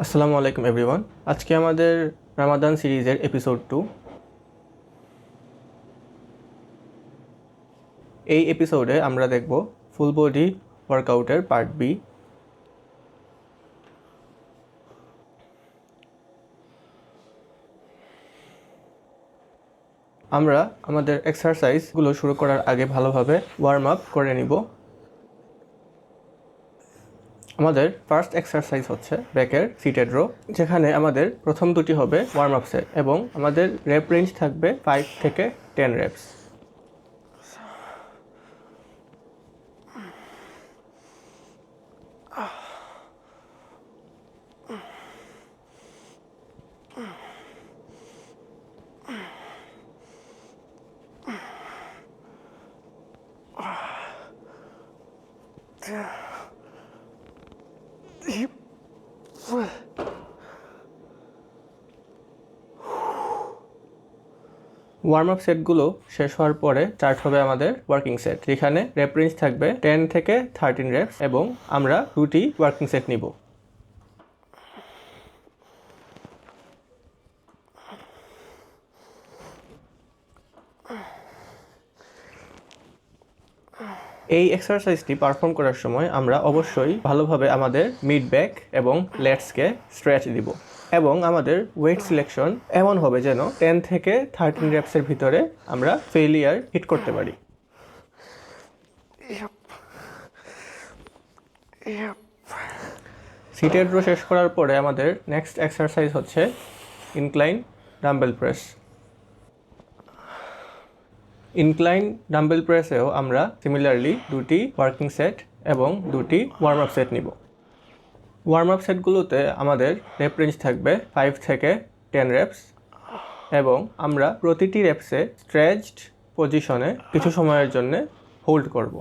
আসসালামু আলাইকুম এভরিওয়ান। আজকে আমাদের রামাদান সিরিজের এপিসোড 2। এই এপিসোডে আমরা দেখব ফুল বডি ওয়ার্কআউটের পার্ট বি। আমরা আমাদের এক্সারসাইজগুলো শুরু করার আগে ভালোভাবে ওয়ার্ম আপ করে নিব। আমাদের ফার্স্ট এক্সারসাইজ হচ্ছে ব্যাকের সিটেড রো, যেখানে আমাদের প্রথম দুটি হবে ওয়ার্ম আপ সেট এবং আমাদের রেপ রেঞ্জ থাকবে 5 থেকে 10 রেপস। ওয়ার্ম আপ সেটগুলো শেষ হওয়ার পরে স্টার্ট হবে আমাদের ওয়ার্কিং সেট, যেখানে রেপ রেঞ্জ থাকবে 10 থেকে 13 রেপস এবং আমরা দুটি ওয়ার্কিং সেট নিব। এই এক্সারসাইজটি পারফর্ম করার সময় আমরা অবশ্যই ভালোভাবে আমাদের মিড ব্যাক এবং লেটসকে স্ট্রেচ দিব এবং আমাদের ওয়েট সিলেকশন এমন হবে যেন 10 থেকে 13 রেপসের ভিতরে আমরা ফেলিয়ার হিট করতে পারি। সিটেড রো শেষ করার পরে আমাদের নেক্সট এক্সারসাইজ হচ্ছে incline dumbbell press. Incline dumbbell প্রেসেও আমরা সিমিলারলি দুটি ওয়ার্কিং সেট এবং দুটি ওয়ার্ম আপ সেট নিব। ওয়ার্ম আপ সেটগুলোতে আমাদের রেপ রেঞ্জ থাকবে 5 থেকে 10 রেপস এবং আমরা প্রতিটি রেপসে স্ট্রেচড পজিশনে কিছু সময়ের জন্য হোল্ড করব।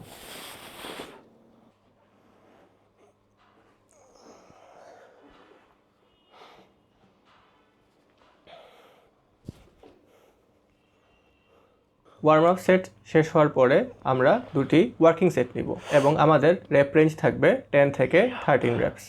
ওয়ার্ম আপ সেট শেষ হওয়ার পরে আমরা দুটি ওয়ার্কিং সেট নিব এবং আমাদের রেপ রেঞ্জ থাকবে 10 থেকে 13 রেপস।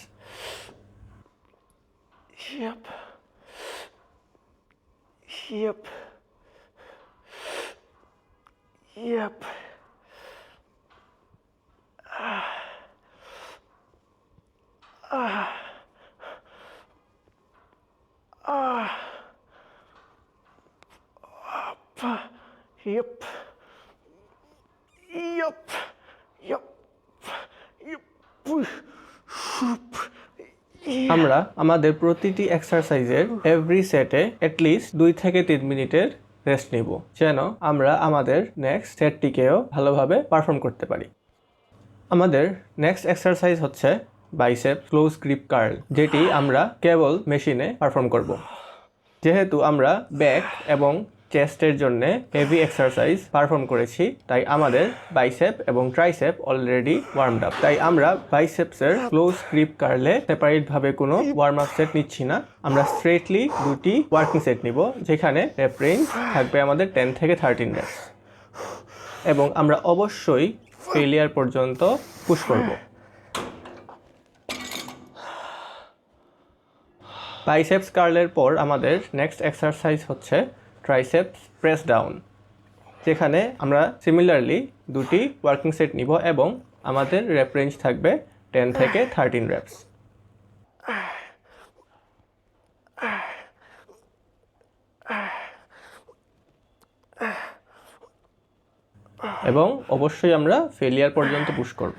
আমরা আমাদের প্রতিটি এক্সারসাইজের এভরি সেটে অ্যাটলিস্ট 2 থেকে 3 মিনিটের রেস্ট নিব, যেন আমরা আমাদের নেক্সট সেটটিকেও ভালোভাবে পারফর্ম করতে পারি। আমাদের নেক্সট এক্সারসাইজ হচ্ছে বাইসেপ ক্লোজ গ্রিপ কার্ল, যেটি আমরা কেবল মেশিনে পারফর্ম করব। যেহেতু আমরা ব্যাক এবং চেস্টের জন্য হেভি এক্সারসাইজ পারফর্ম করেছি, তাই আমাদের বাইসেপ এবং ট্রাইসেপ অলরেডি ওয়ার্মড আপ। তাই আমরা বাইসেপসের ক্লোজ গ্রিপ কার্লে সেপারেটভাবে কোনো ওয়ার্ম আপ সেট নিচ্ছি না, আমরা স্ট্রেটলি দুটি ওয়ার্কিং সেট নিব, যেখানে রেপ রেঞ্জ থাকবে আমাদের 10 থেকে 13 রেপস এবং আমরা অবশ্যই ফেলিয়ার পর্যন্ত পুশ করব। বাইসেপস কার্লের পর আমাদের নেক্সট এক্সারসাইজ হচ্ছে ট্রাইসেপস প্রেস ডাউন, যেখানে আমরা সিমিলারলি দুটি ওয়ার্কিং সেট নিব এবং আমাদের রেপ রেঞ্জ থাকবে 10 থেকে 13 রেপস। এবং অবশ্যই আমরা ফেলিয়ার পর্যন্ত পুশ করব।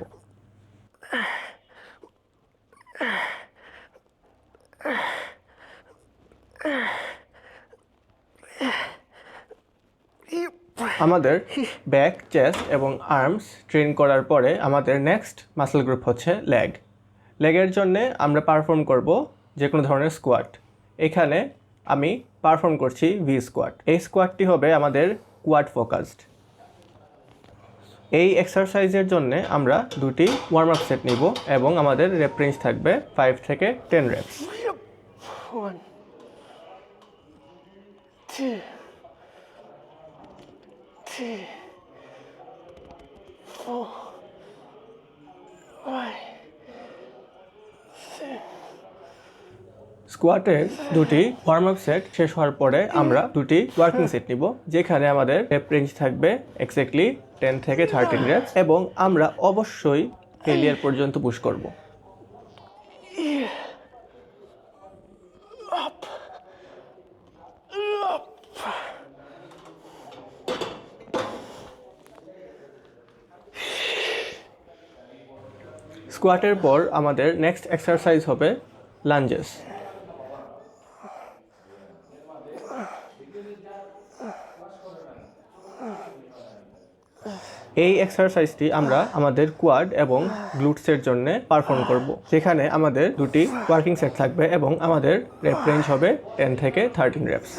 আমাদের ব্যাক, চেস্ট এবং আর্মস ট্রেন করার পরে আমাদের নেক্সট মাসল গ্রুপ হচ্ছে লেগ। লেগের জন্য আমরা পারফর্ম করব যে কোনো ধরনের স্কোয়াট। এখানে আমি পারফর্ম করছি ভি স্কোয়াট। এই স্কোয়াটটি হবে আমাদের কোয়াড ফোকাসড। এই এক্সারসাইজের জন্য আমরা দুটি ওয়ার্ম আপ সেট নিব এবং আমাদের রেপ রেঞ্জ থাকবে 5 থেকে 10 রেপস। 1, 2, 3, 4, 5, 6, স্কোয়াটের দুটি ওয়ার্ম আপ সেট শেষ হওয়ার পরে আমরা দুটি ওয়ার্কিং সেট নিব, যেখানে আমাদের রেপ রেঞ্জ থাকবে এক্স্যাক্টলি 10 থেকে 13 রেপস এবং আমরা অবশ্যই ফেলিয়ার পর্যন্ত পুশ করব। স্কোয়াটের পর আমাদের নেক্সট এক্সারসাইজ হবে লাঞ্জেস। এই এক্সারসাইজটি আমরা আমাদের কোয়াড এবং গ্লুটসের জন্য পারফর্ম করব, যেখানে আমাদের দুটি ওয়ার্কিং সেট থাকবে এবং আমাদের রেপ রেঞ্জ হবে 10 থেকে 13 রেপস।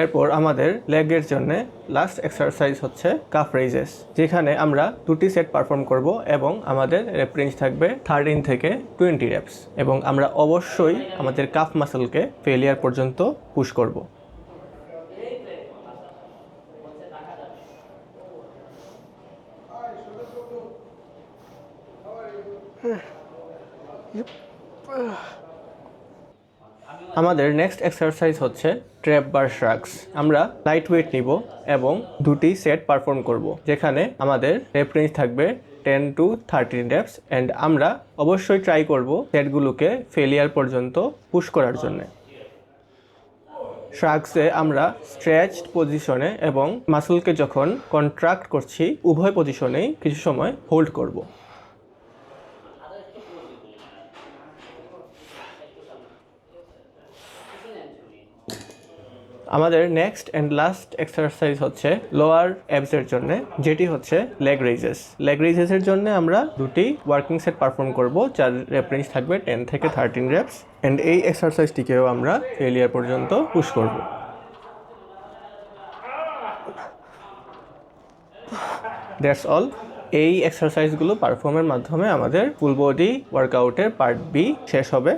এরপর আমাদের লেগের জন্য লাস্ট এক্সারসাইজ হচ্ছে কাফ রেইজেস, যেখানে আমরা দুটি সেট পারফর্ম করব এবং আমাদের রেপ রেঞ্জ থাকবে 13 থেকে 20 রেপস এবং আমরা অবশ্যই আমাদের কাফ মাসলকে ফেলিয়ার পর্যন্ত পুশ করব। আমাদের নেক্সট এক্সারসাইজ হচ্ছে ট্র্যাপ বার শ্রাগস। আমরা লাইট ওয়েট নিব এবং দুটি সেট পারফর্ম করব, যেখানে আমাদের রেপ রেঞ্জ থাকবে 10 to 13 রেপস অ্যান্ড আমরা অবশ্যই ট্রাই করব সেটগুলোকে ফেলিয়ার পর্যন্ত পুশ করার জন্য। শ্রাগসে আমরা স্ট্রেচড পজিশনে এবং মাসলকে যখন কন্ট্রাক্ট করছি উভয় পজিশনেই কিছু সময় হোল্ড করব। আমাদের নেক্সট অ্যান্ড লাস্ট এক্সারসাইজ হচ্ছে লোয়ার অ্যাবসের জন্য, যেটি হচ্ছে লেগ রেইজেস। লেগ রেইজেসের জন্য আমরা দুটি ওয়ার্কিং সেট পারফর্ম করব, যার রেপ রেঞ্জ থাকবে 10 থেকে 13 রেপস অ্যান্ড এই এক্সারসাইজটিকেও আমরা ফেলিয়ার পর্যন্ত পুশ করব। That's all. এই এক্সারসাইজগুলো পারফর্মের মাধ্যমে আমাদের ফুল বডি ওয়ার্কআউটের পার্ট বি শেষ হবে।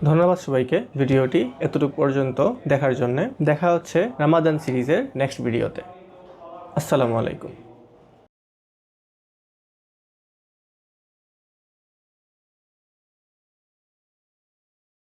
ধন্যবাদ সবাইকে ভিডিওটি এতটুকু পর্যন্ত দেখার জন্য। দেখা হচ্ছে রামাদান সিরিজের নেক্সট ভিডিওতে। আসসালামু আলাইকুম।